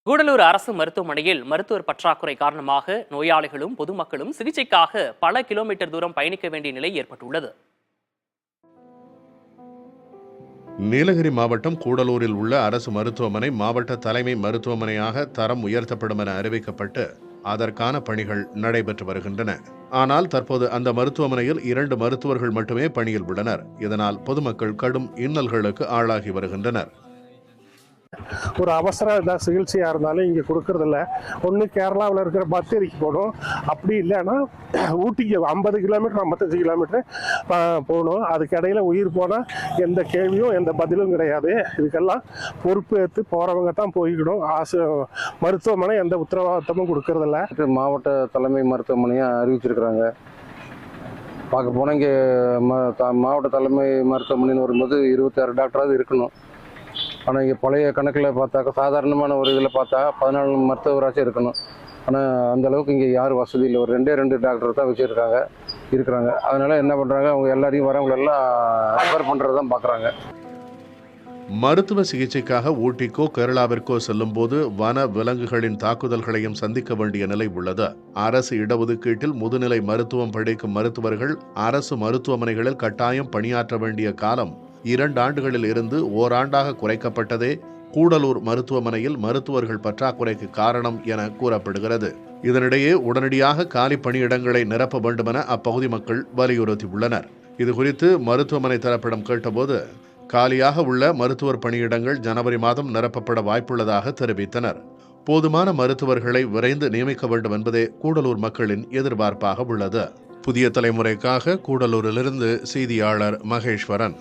கூடலூர் அரசு மருத்துவமனையில் மருத்துவர் பற்றாக்குறை காரணமாக நோயாளிகளும் பொதுமக்களும் சிகிச்சைக்காக பல கிலோமீட்டர் தூரம் பயணிக்க வேண்டிய நிலை ஏற்பட்டுள்ளது. நீலகிரி மாவட்டம் கூடலூரில் உள்ள அரசு மருத்துவமனை மாவட்ட தலைமை மருத்துவமனையாக தரம் உயர்த்தப்படும் என அறிவிக்கப்பட்டு அதற்கான பணிகள் நடைபெற்று வருகின்றன. ஆனால் தற்போது அந்த மருத்துவமனையில் 2 மருத்துவர்கள் மட்டுமே பணியில் உள்ளனர். இதனால் பொதுமக்கள் கடும் இன்னல்களுக்கு ஆளாகி வருகின்றனர். ஒரு அவசர சிகிச்சையாக இருந்தாலும் இங்கே கொடுக்கறதில்ல. ஒன்று கேரளாவில் இருக்கிற பத்தேரிக்கு போகணும், அப்படி இல்லைன்னா ஊட்டிக்கு 50 கிலோமீட்டர் 55 கிலோமீட்டர் போகணும். அதுக்கு இடையில உயிர் போனால் எந்த கேள்வியும் எந்த பதிலும் கிடையாது. இதுக்கெல்லாம் பொறுப்பு ஏற்று போகிறவங்க தான் போய்க்கணும். மருத்துவமனை எந்த உத்தரவாதமும் கொடுக்கறதில்ல. மாவட்ட தலைமை மருத்துவமனையாக அறிவிச்சிருக்கிறாங்க. பார்க்க போனால் இங்கே மாவட்ட தலைமை மருத்துவமனைன்னு வரும்போது 26 டாக்டராவது இருக்கணும். ஆனால் இங்கே பழைய கணக்கில் பார்த்தாக்கா சாதாரணமான ஒரு இதில் பார்த்தா 14 மருத்துவராச்சும் இருக்கணும். ஆனால் அந்தளவுக்கு இங்கே யாரும் வசதி இல்லை. ஒரு 2 டாக்டர் தான் இருக்கிறாங்க. அதனால என்ன பண்ணுறாங்க, அவங்க எல்லாரையும் வரவங்களெல்லாம் ரெஃபர் பண்ணுறது தான் பார்க்குறாங்க. மருத்துவ சிகிச்சைக்காக ஊட்டிக்கோ கேரளாவிற்கோ செல்லும் போது வன விலங்குகளின் தாக்குதல்களையும் சந்திக்க வேண்டிய நிலை உள்ளது. அரசு இடஒதுக்கீட்டில் முதுநிலை மருத்துவம் படிக்கும் மருத்துவர்கள் அரசு மருத்துவமனைகளில் கட்டாயம் பணியாற்ற வேண்டிய காலம் 2 ஆண்டுகளில் இருந்து ஓராண்டாக குறைக்கப்பட்டதே கூடலூர் மருத்துவமனையில் மருத்துவர்கள் பற்றாக்குறைக்கு காரணம் என கூறப்படுகிறது. இதனிடையே உடனடியாக காலி பணியிடங்களை நிரப்ப வேண்டுமென அப்பகுதி மக்கள் வலியுறுத்தியுள்ளனர். இதுகுறித்து மருத்துவமனை தரப்பிடம் கேட்டபோது காலியாக உள்ள மருத்துவர் பணியிடங்கள் ஜனவரி மாதம் நிரப்பப்பட வாய்ப்புள்ளதாக தெரிவித்தனர். போதுமான மருத்துவர்களை விரைந்து நியமிக்க வேண்டும் என்பதே கூடலூர் மக்களின் எதிர்பார்ப்பாக உள்ளது. புதிய தலைமுறைக்காக கூடலூரிலிருந்து செய்தியாளர் மகேஸ்வரன்.